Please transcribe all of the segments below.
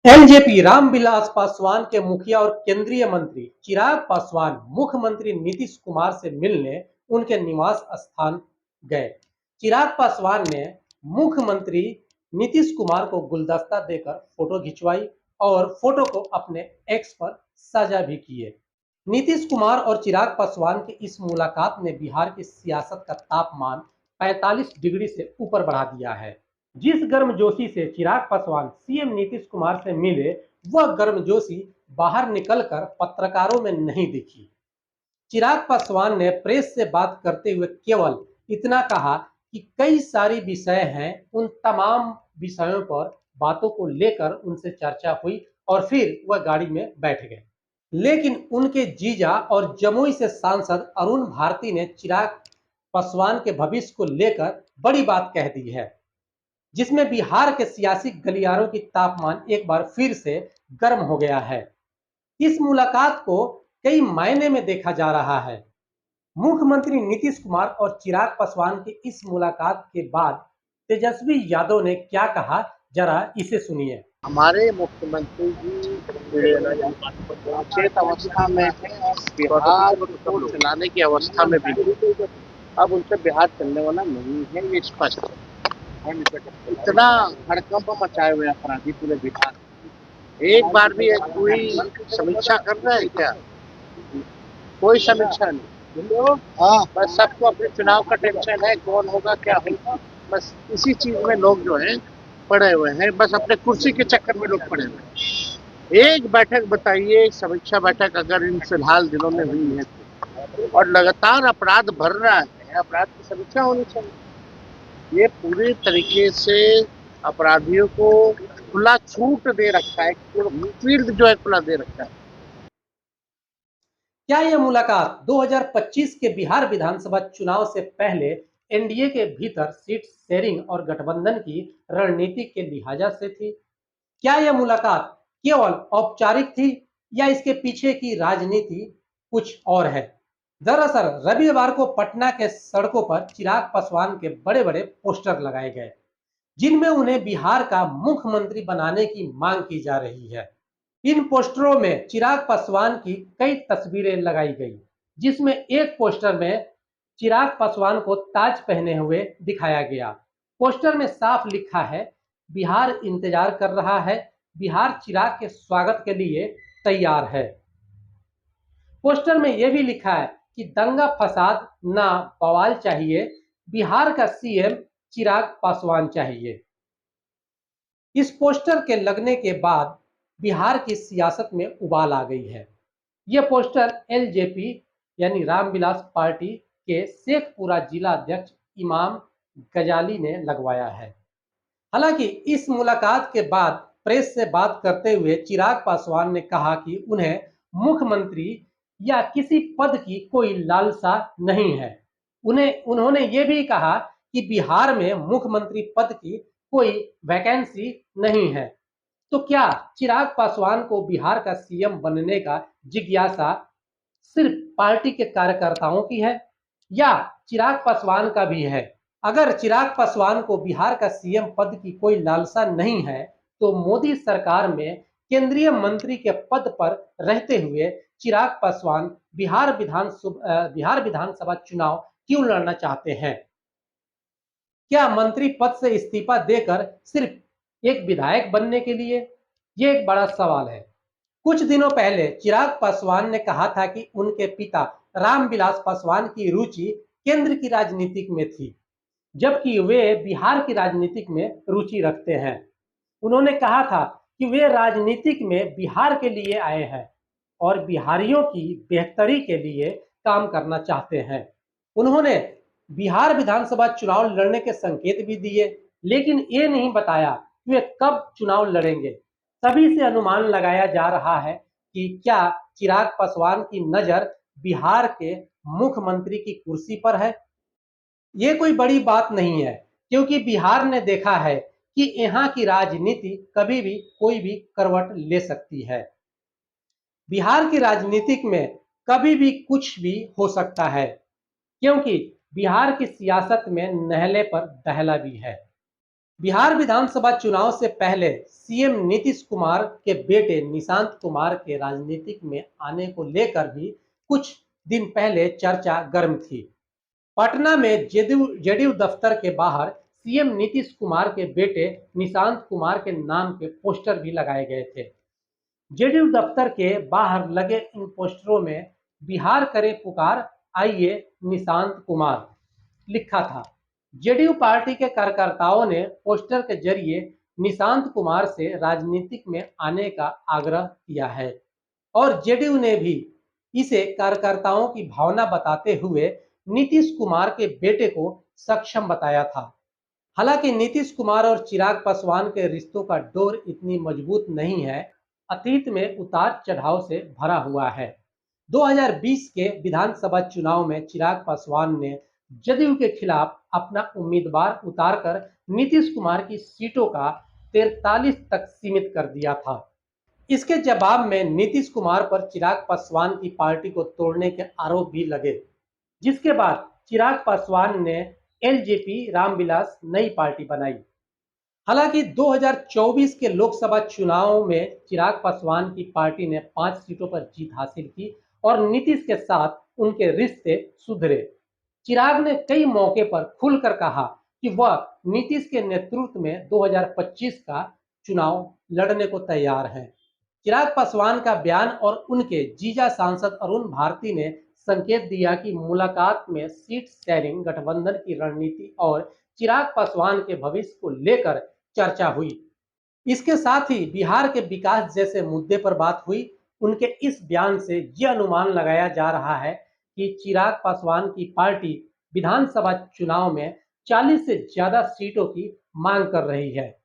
LJP Ramvilas Paswan के मुखिया और केंद्रीय मंत्री चिराग पासवान मुख्यमंत्री नीतीश कुमार से मिलने उनके निवास स्थान गए। चिराग पासवान ने मुख्यमंत्री नीतीश कुमार को गुलदस्ता देकर फोटो खिंचवाई और फोटो को अपने एक्स पर साझा भी किए। नीतीश कुमार और चिराग पासवान की इस मुलाकात ने बिहार की सियासत का तापमान 45 डिग्री से ऊपर बढ़ा दिया है। जिस गर्मजोशी से चिराग पासवान सीएम नीतीश कुमार से मिले, वह गर्मजोशी बाहर निकलकर पत्रकारों में नहीं दिखी। चिराग पासवान ने प्रेस से बात करते हुए केवल इतना कहा कि कई सारी विषय हैं, उन तमाम विषयों पर बातों को लेकर उनसे चर्चा हुई और फिर वह गाड़ी में बैठ गए। लेकिन उनके जीजा और जमुई से सांसद अरुण भारती ने चिराग पासवान के भविष्य को लेकर बड़ी बात कह दी है, जिसमें बिहार के सियासी गलियारों की तापमान एक बार फिर से गर्म हो गया है। इस मुलाकात को कई मायने में देखा जा रहा है। मुख्यमंत्री नीतीश कुमार और चिराग पासवान की इस मुलाकात के बाद तेजस्वी यादव ने क्या कहा, जरा इसे सुनिए। हमारे मुख्यमंत्री जी अचेत अवस्था में है और बिहार को चलाने की अवस्था में भी है। अब उनसे बिहार चलने वाला नहीं है, ये स्पष्ट है। इतना हड़कंप मचाए हुए अपराधी पूरे बिहार, एक बार भी एक कोई समीक्षा कर रहा है क्या? कोई समीक्षा नहीं। बस सबको अपने चुनाव का टेंशन है, कौन होगा क्या होगा, बस इसी चीज में लोग जो है पड़े हुए हैं। बस अपने कुर्सी के चक्कर में लोग पड़े हुए हैं। एक बैठक बताइए, एक समीक्षा बैठक अगर इन फिलहाल दिनों में हुई है तो, और लगातार अपराध बढ़ रहा है, अपराध की समीक्षा होनी चाहिए। ये पूरी तरीके से अपराधियों को खुला छूट दे रखा है, फील्ड जो है खुला दे रखा है। क्या यह मुलाकात 2025 के बिहार विधानसभा चुनाव से पहले एनडीए के भीतर सीट शेयरिंग और गठबंधन की रणनीति के लिहाजा से थी? क्या यह मुलाकात केवल औपचारिक थी या इसके पीछे की राजनीति कुछ और है? दरअसल रविवार को पटना के सड़कों पर चिराग पासवान के बड़े बड़े पोस्टर लगाए गए, जिनमें उन्हें बिहार का मुख्यमंत्री बनाने की मांग की जा रही है। इन पोस्टरों में चिराग पासवान की कई तस्वीरें लगाई गई, जिसमें एक पोस्टर में चिराग पासवान को ताज पहने हुए दिखाया गया। पोस्टर में साफ लिखा है, बिहार इंतजार कर रहा है, बिहार चिराग के स्वागत के लिए तैयार है। पोस्टर में यह भी लिखा है कि दंगा फसाद ना बवाल चाहिए, बिहार का सीएम चिराग पासवान चाहिए। इस पोस्टर के लगने के बाद बिहार की सियासत में उबाल आ गई है। यह पोस्टर एलजेपी यानी रामविलास पार्टी के शेखपुरा जिला अध्यक्ष इमाम गजाली ने लगवाया है। हालांकि इस मुलाकात के बाद प्रेस से बात करते हुए चिराग पासवान ने कहा कि उन्हें मुख्यमंत्री या किसी पद की कोई लालसा नहीं है। उन्होंने ये भी कहा कि बिहार में मुख्यमंत्री पद की कोई वैकेंसी नहीं है। तो क्या चिराग पासवान को बिहार का सीएम बनने का जिज्ञासा सिर्फ पार्टी के कार्यकर्ताओं की है या चिराग पासवान का भी है? अगर चिराग पासवान को बिहार का सीएम पद की कोई लालसा नहीं है, तो मोदी सरकार में केंद्रीय मंत्री के पद पर रहते हुए चिराग पासवान बिहार विधानसभा चुनाव क्यों लड़ना चाहते हैं? क्या मंत्री पद से इस्तीफा देकर सिर्फ एक विधायक बनने के लिए? ये एक बड़ा सवाल है। कुछ दिनों पहले चिराग पासवान ने कहा था कि उनके पिता रामविलास पासवान की रुचि केंद्र की राजनीति में थी, जबकि वे बिहार की राजनीति में रुचि रखते हैं। उन्होंने कहा था कि वे राजनीतिक में बिहार के लिए आए हैं और बिहारियों की बेहतरी के लिए काम करना चाहते हैं। उन्होंने बिहार विधानसभा चुनाव लड़ने के संकेत भी दिए, लेकिन ये नहीं बताया कि वे कब चुनाव लड़ेंगे। सभी से अनुमान लगाया जा रहा है कि क्या चिराग पासवान की नजर बिहार के मुख्यमंत्री की कुर्सी पर है। ये कोई बड़ी बात नहीं है, क्योंकि बिहार ने देखा है कि यहाँ की राजनीति कभी भी कोई भी करवट ले सकती है। बिहार की राजनीति में कभी भी कुछ भी हो सकता है, क्योंकि बिहार की सियासत में नहले पर दहला भी है। बिहार विधानसभा चुनाव से पहले सीएम नीतीश कुमार के बेटे निशांत कुमार के राजनीतिक में आने को लेकर भी कुछ दिन पहले चर्चा गर्म थी। पटना में जेडीयू दफ्तर के बाहर सीएम नीतीश कुमार के बेटे निशांत कुमार के नाम के पोस्टर भी लगाए गए थे। जेडीयू दफ्तर के बाहर लगे इन पोस्टरों में बिहार करे पुकार, आइए निशांत कुमार लिखा था। जेडीयू पार्टी के कार्यकर्ताओं ने पोस्टर के जरिए निशांत कुमार से राजनीतिक में आने का आग्रह किया है और जेडीयू ने भी इसे कार्यकर्ताओं की भावना बताते हुए नीतीश कुमार के बेटे को सक्षम बताया था। हालांकि नीतीश कुमार और चिराग पासवान के रिश्तों का डोर इतनी मजबूत नहीं है, अतीत में उतार चढ़ाव से भरा हुआ है। 2020 के विधानसभा चुनाव में चिराग पासवान ने जदयू के खिलाफ अपना उम्मीदवार उतारकर नीतीश कुमार की सीटों का 43 तक सीमित कर दिया था। इसके जवाब में नीतीश कुमार पर चिराग पासवान की पार्टी को तोड़ने के आरोप भी लगे, जिसके बाद चिराग पासवान ने एलजेपी रामविलास नई पार्टी बनाई। हालांकि 2024 के लोकसभा चुनाव में चिराग पासवान की पार्टी ने 5 सीटों पर जीत हासिल की और नीतीश के साथ उनके रिश्ते सुधरे। चिराग ने कई मौके पर खुलकर कहा कि वह नीतीश के नेतृत्व में 2025 का चुनाव लड़ने को तैयार हैं। चिराग पासवान का बयान और उनके जीजा सांसद अरुण भारती ने संकेत दिया कि मुलाकात में सीट शेयरिंग, गठबंधन की रणनीति और चिराग पासवान के भविष्य को लेकर चर्चा हुई। इसके साथ ही बिहार के विकास जैसे मुद्दे पर बात हुई। उनके इस बयान से यह अनुमान लगाया जा रहा है कि चिराग पासवान की पार्टी विधानसभा चुनाव में 40 से ज्यादा सीटों की मांग कर रही है,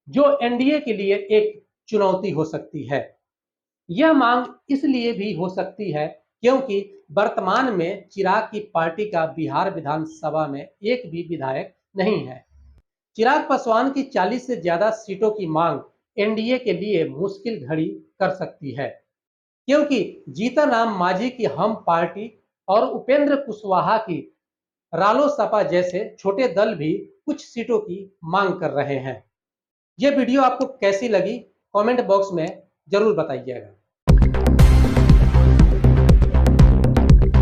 जो एनडीए के लिए एक चुनौती हो सकती है। यह मांग इसलिए भी हो सकती है क्योंकि वर्तमान में चिराग की पार्टी का बिहार विधानसभा में एक भी विधायक नहीं है। चिराग पासवान की 40 से ज्यादा सीटों की मांग एनडीए के लिए मुश्किल घड़ी कर सकती है, क्योंकि जीतन राम मांझी की हम पार्टी और उपेंद्र कुशवाहा की रालोसपा जैसे छोटे दल भी कुछ सीटों की मांग कर रहे हैं। यह वीडियो आपको कैसी लगी, कमेंट बॉक्स में जरूर बताइएगा।